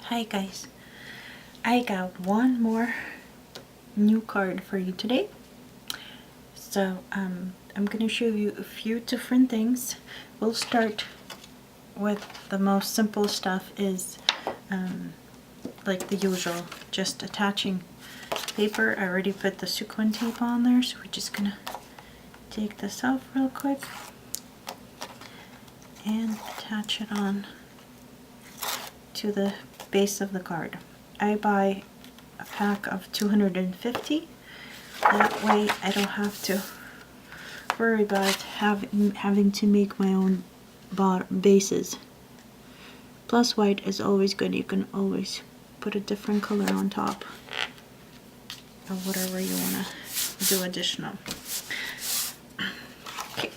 Hi guys, I got one more new card for you today. So I'm going to show you a few different things. We'll start with the most simple stuff is like the usual, just attaching paper. I already put the sequin tape on there, so we're just going to take this off real quick and attach it on to the base of the card. I buy a pack of 250. That way I don't have to worry about having to make my own bases. Plus white is always good. You can always put a different color on top or whatever you want to do additional. Okay.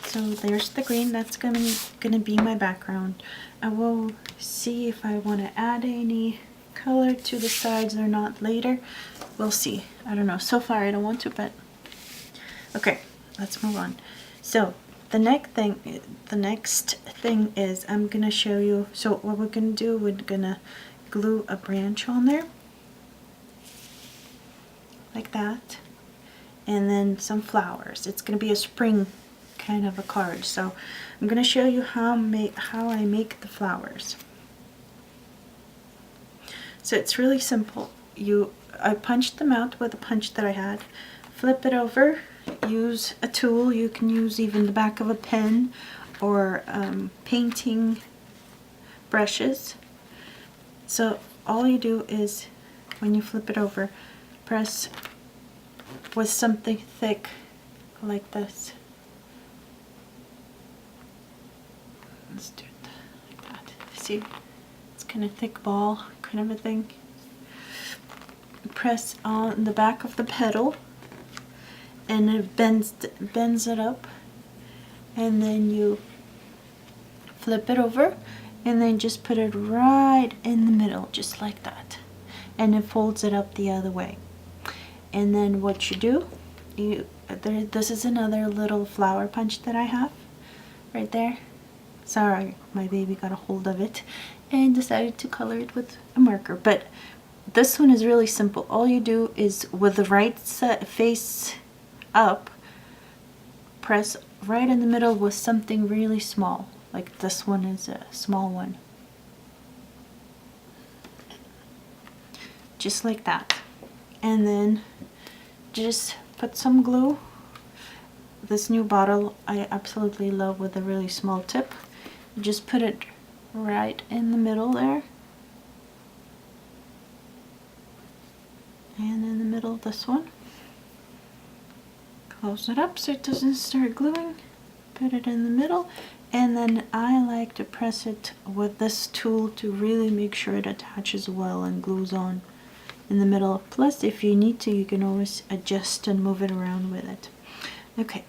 So there's the green. That's gonna be my background. I will see if I want to add any color to the sides or not later. We'll see. I don't know. So far I don't want to, but okay, let's move on. So the next thing is I'm gonna show you. So what we're gonna do, we're gonna glue a branch on there like that, and then some flowers. It's gonna be a spring kind of a card. So I'm gonna show you how I make the flowers. So it's really simple. I punched them out with a punch that I had, flip it over, use a tool. You can use even the back of a pen or painting brushes. So all you do is when you flip it over, press with something thick like this. Let's do it like that. See, it's kind of thick ball kind of a thing. Press on the back of the petal and it bends it up, and then you flip it over and then just put it right in the middle, just like that, and it folds it up the other way. And then what you do, this is another little flower punch that I have right there. Sorry, my baby got a hold of it and decided to color it with a marker. But this one is really simple. All you do is with the right face up, press right in the middle with something really small. Like this one is a small one. Just like that. And then just put some glue. This new bottle I absolutely love with a really small tip. Just put it right in the middle there. And in the middle of this one. Close it up so it doesn't start gluing. Put it in the middle. And then I like to press it with this tool to really make sure it attaches well and glues on in the middle. Plus, if you need to, you can always adjust and move it around with it. Okay,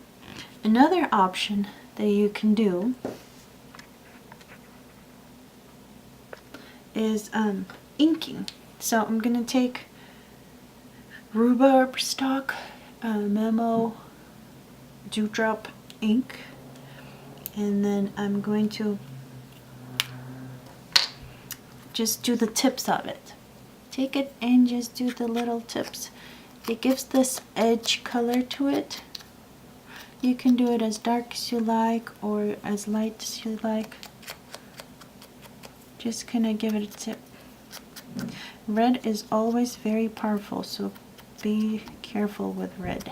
another option that you can do is inking. So I'm gonna take rhubarb stock, memo dewdrop ink, and then I'm going to just do the tips of it. Take it and just do the little tips. It gives this edge color to it. You can do it as dark as you like or as light as you like. Just kind of give it a tip. Red is always very powerful, so be careful with red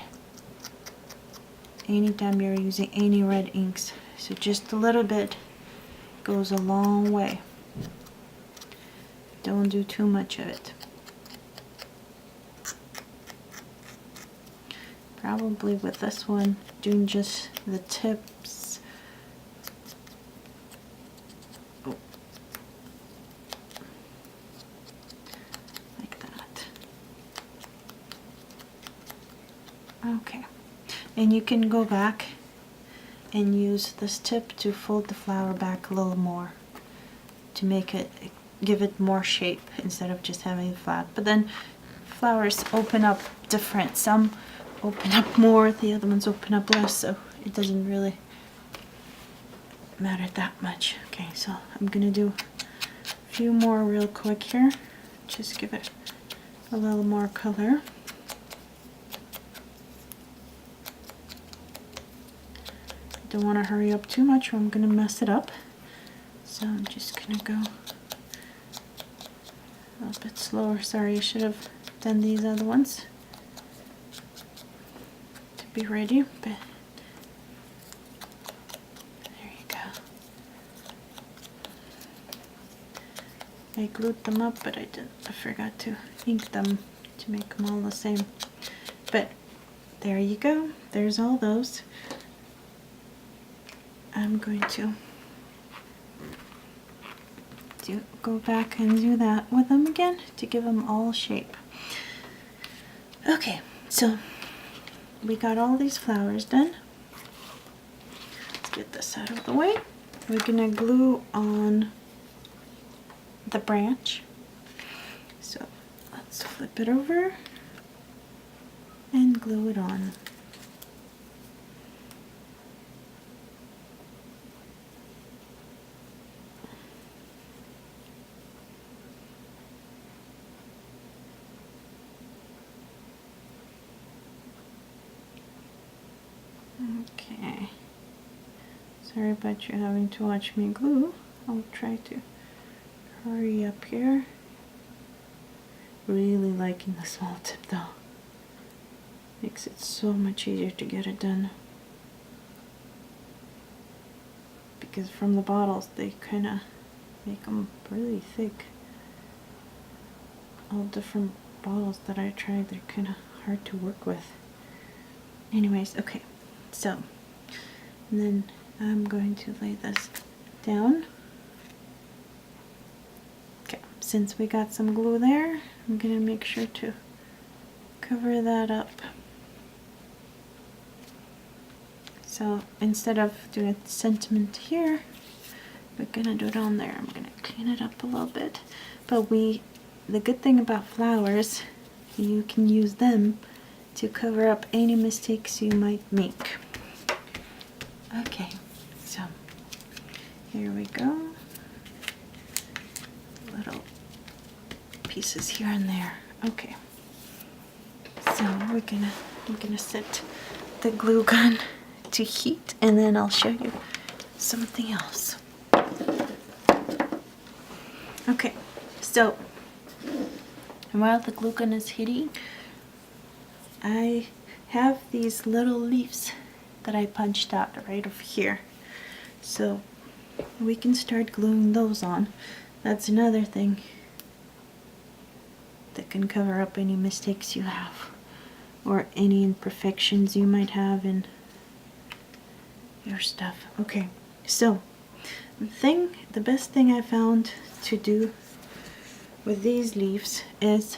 anytime you're using any red inks. So just a little bit goes a long way. Don't do too much of it. Probably with this one, doing just the tips. Oh. Like that. Okay. And you can go back and use this tip to fold the flower back a little more to make it, give it more shape instead of just having it flat. But then flowers open up different. Some open up more, the other ones open up less, so it doesn't really matter that much. Okay, so I'm gonna do few more real quick here. Just give it a little more color. Don't want to hurry up too much or I'm going to mess it up. So I'm just going to go a little bit slower. Sorry, I should have done these other ones to be ready, but there you go. I glued them up, but I forgot to ink them to make them all the same. But there you go. There's all those. I'm going to go back and do that with them again to give them all shape. Okay, so we got all these flowers done. Let's get this out of the way. We're gonna glue on the branch. So let's flip it over and glue it on. Okay, sorry about you having to watch me glue. I'll try to hurry up here. Really liking the small tip though. Makes it so much easier to get it done. Because from the bottles they kind of make them really thick. All different bottles that I tried, they're kind of hard to work with. Anyways, okay. So, and then I'm going to lay this down. Okay, since we got some glue there, I'm going to make sure to cover that up. So instead of doing a sentiment here, we're going to do it on there. I'm going to clean it up a little bit. But the good thing about flowers, you can use them to cover up any mistakes you might make. Okay, so here we go. Little pieces here and there. Okay, so we're gonna set the glue gun to heat, and then I'll show you something else. Okay, so while the glue gun is heating, I have these little leaves that I punched out right over here. So we can start gluing those on. That's another thing that can cover up any mistakes you have or any imperfections you might have in your stuff. Okay, so the best thing I found to do with these leaves is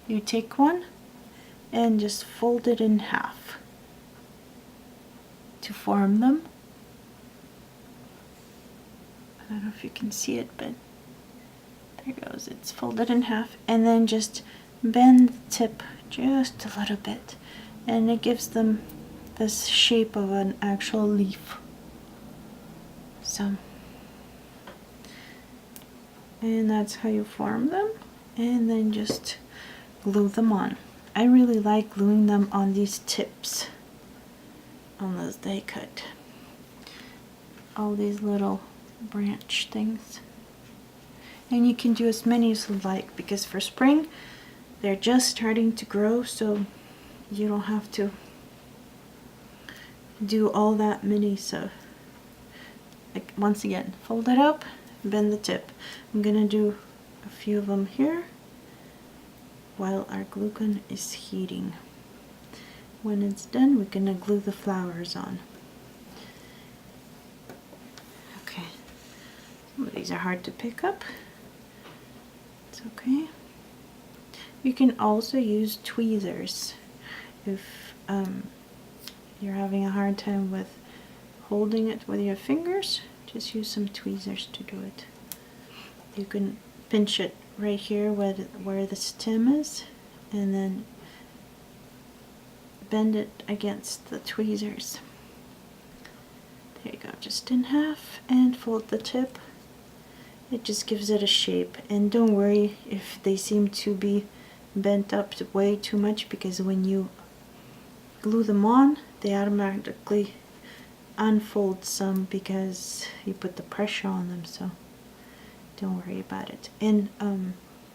you take one and just fold it in half to form them. I don't know if you can see it, but there it goes. It's folded in half, and then just bend the tip just a little bit, and it gives them this shape of an actual leaf. So, and that's how you form them, and then just glue them on. I really like gluing them on these tips, on those die cut. All these little branch things. And you can do as many as you like, because for spring they're just starting to grow, so you don't have to do all that many. So like, once again, fold it up, bend the tip. I'm gonna do a few of them here while our glue gun is heating. When it's done, we're gonna glue the flowers on. Okay, some of these are hard to pick up. It's okay. You can also use tweezers if you're having a hard time with holding it with your fingers. Just use some tweezers to do it. You can pinch it right here where the stem is, and then bend it against the tweezers. There you go, just in half, and fold the tip It just gives it a shape. And don't worry if they seem to be bent up way too much, because when you glue them on, they automatically unfold some because you put the pressure on them, so don't worry about it. And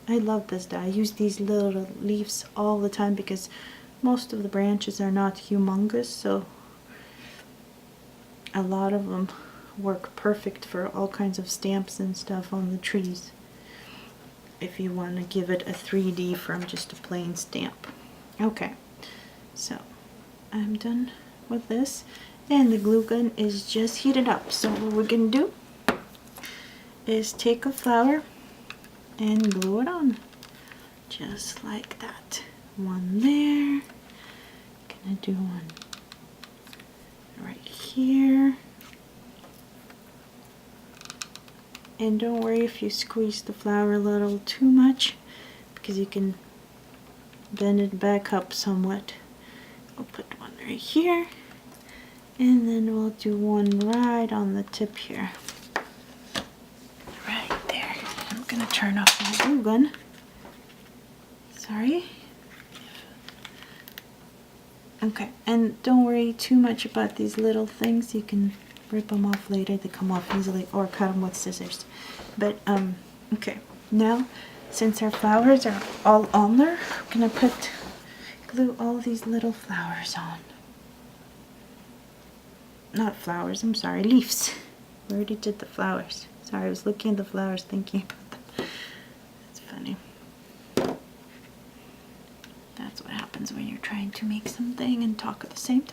I love this die. I use these little leaves all the time because most of the branches are not humongous, so a lot of them work perfect for all kinds of stamps and stuff on the trees if you want to give it a 3D from just a plain stamp. Okay, so I'm done with this, and the glue gun is just heated up. So what we're gonna do is take a flower and glue it on just like that. One there, gonna do one right here. And don't worry if you squeeze the flower a little too much, because you can bend it back up somewhat. We'll put one right here, and then we'll do one right on the tip here. Right there. I'm gonna turn off my glue gun. Sorry. Okay, and don't worry too much about these little things. You can rip them off later. They come off easily, or cut them with scissors. But okay, now since our flowers are all on there, I'm gonna glue all these little flowers on. Not flowers, I'm sorry, leaves. We already did the flowers. Sorry, I was looking at the flowers thinking about them. That's funny. That's what happens when you're trying to make something and talk at the same time.